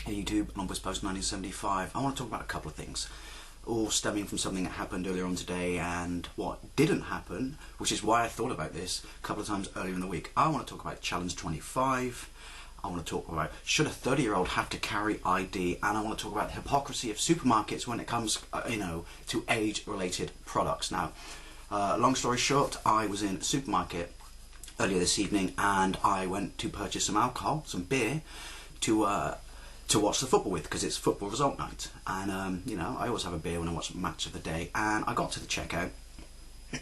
Hey YouTube, and on this post 1975, I want to talk about a couple of things, all stemming from something that happened earlier on today and what didn't happen, which is why I thought about this a couple of times earlier in the week. I want to talk about Challenge 25, I want to talk about should a 30-year-old have to carry ID, and I want to talk about the hypocrisy of supermarkets when it comes, to age-related products. Now, long story short, I was in a supermarket earlier this evening and I went to purchase some alcohol, some beer, to watch the football with, because it's football result night, and I always have a beer when I watch the match of the day. And I got to the checkout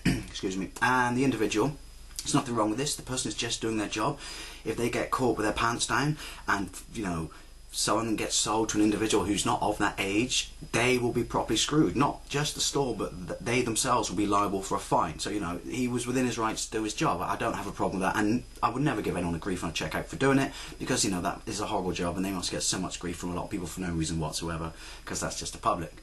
excuse me, and the individual, there's nothing wrong with this, the person is just doing their job. If they get caught with their pants down and someone gets sold to an individual who's not of that age, they will be properly screwed. Not just the store, but they themselves will be liable for a fine. So he was within his rights to do his job. I don't have a problem with that, and I would never give anyone a grief on a checkout for doing it, because that is a horrible job and they must get so much grief from a lot of people for no reason whatsoever, because that's just the public.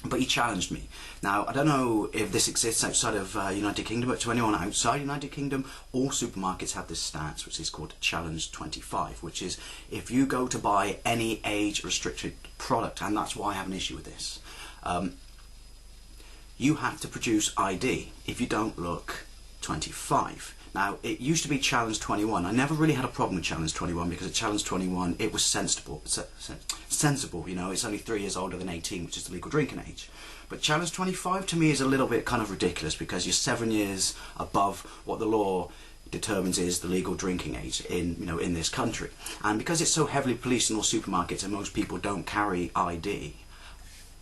But he challenged me. Now, I don't know if this exists outside of United Kingdom, but to anyone outside United Kingdom, all supermarkets have this stance, which is called Challenge 25, which is if you go to buy any age-restricted product, and that's why I have an issue with this, you have to produce ID if you don't look 25. Now, it used to be Challenge 21. I never really had a problem with Challenge 21, because at Challenge 21 it was sensible. It's only 3 years older than 18, which is the legal drinking age. But Challenge 25 to me is a little bit kind of ridiculous, because you're 7 years above what the law determines is the legal drinking age in this country. And because it's so heavily policed in all supermarkets and most people don't carry ID,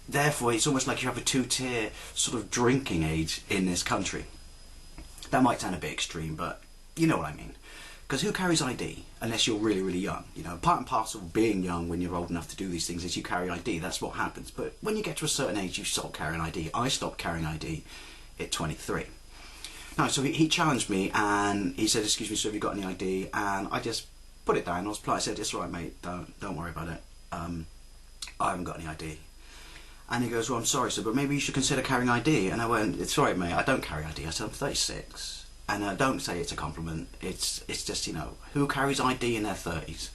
therefore it's almost like you have a two-tier sort of drinking age in this country. That might sound a bit extreme, but you know what I mean. Because who carries ID unless you're really, really young? Part and parcel of being young when you're old enough to do these things is you carry ID. That's what happens. But when you get to a certain age, you stop carrying ID. I stopped carrying ID at 23. Now, so he challenged me and he said, "Excuse me, sir, have you got any ID?" And I just put it down. I was polite. I said, "It's all right, mate. Don't worry about it. I haven't got any ID." And he goes, "Well, I'm sorry, sir, but maybe you should consider carrying ID." And I went, "It's all right, mate, I don't carry ID." I said, "I'm 36. And don't say it's a compliment. It's just, who carries ID in their 30s?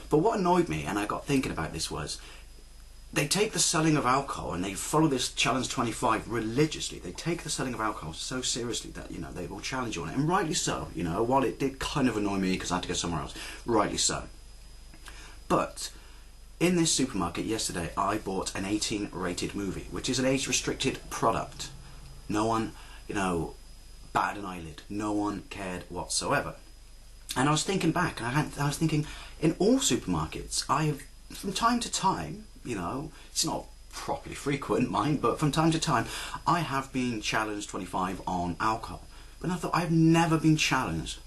But what annoyed me, and I got thinking about this, was they take the selling of alcohol and they follow this Challenge 25 religiously. They take the selling of alcohol so seriously that, they will challenge you on it. And rightly so, while it did kind of annoy me because I had to go somewhere else, rightly so. But in this supermarket yesterday, I bought an 18 rated movie, which is an age restricted product. No one, batted an eyelid. No one cared whatsoever. And I was thinking back, and I was thinking, in all supermarkets, I have, from time to time, it's not properly frequent, mind, but from time to time, I have been challenged 25 on alcohol. But I thought, I've never been challenged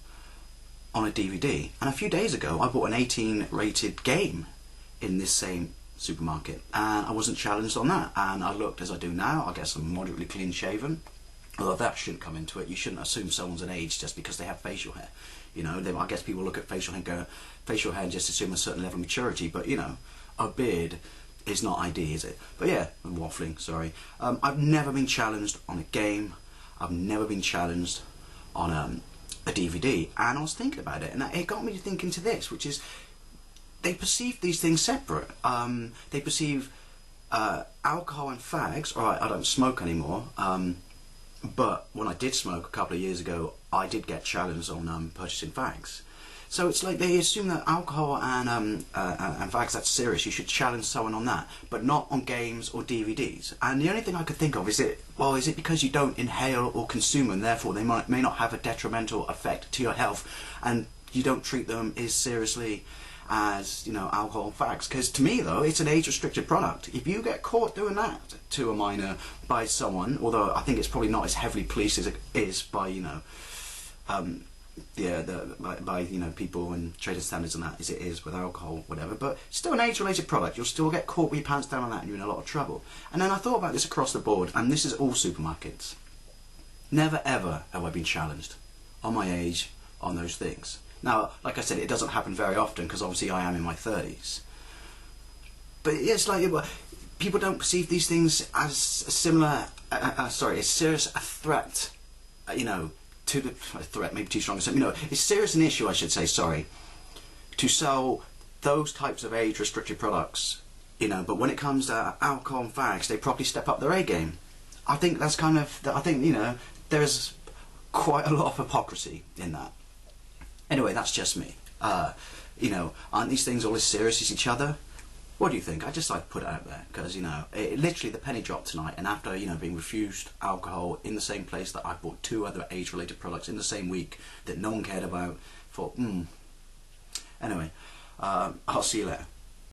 on a DVD. And a few days ago, I bought an 18 rated game in this same supermarket, and I wasn't challenged on that. And I looked as I do now. I guess I'm moderately clean shaven, although that shouldn't come into it. You shouldn't assume someone's an age just because they have facial hair. I guess people look at facial hair and just assume a certain level of maturity, but a beard is not ID, is it? But yeah, I'm waffling, sorry. I've never been challenged on a game. I've never been challenged on a DVD. And I was thinking about it, and it got me thinking to this, which is, they perceive these things separate. They perceive alcohol and fags. Alright, I don't smoke anymore, but when I did smoke a couple of years ago, I did get challenged on purchasing fags. So it's like they assume that alcohol and fags, that's serious. You should challenge someone on that, but not on games or DVDs. And the only thing I could think of is it because you don't inhale or consume them, therefore they may not have a detrimental effect to your health, and you don't treat them as seriously as alcohol and fags? Because to me, though, it's an age-restricted product. If you get caught doing that to a minor by someone, although I think it's probably not as heavily policed as it is by people and trading standards and that as it is with alcohol, whatever. But still an age-related product. You'll still get caught with your pants down on that, and you're in a lot of trouble. And then I thought about this across the board, and this is all supermarkets. Never ever have I been challenged on my age on those things. Now, like I said, it doesn't happen very often because obviously I am in my 30s. But it's like people don't perceive these things as a serious threat, to the threat, maybe too strong. It's serious an issue, I should say, sorry, to sell those types of age-restricted products, you know. But when it comes to alcohol and fags, they probably step up their A game. I think that's kind of, I think, you know, there's quite a lot of hypocrisy in that. Anyway, that's just me. You know, aren't these things all as serious as each other? What do you think? I just like to put it out there because, you know, literally the penny dropped tonight, and after, you know, being refused alcohol in the same place that I bought 2 other age-related products in the same week that no one cared about, thought, Anyway, I'll see you later.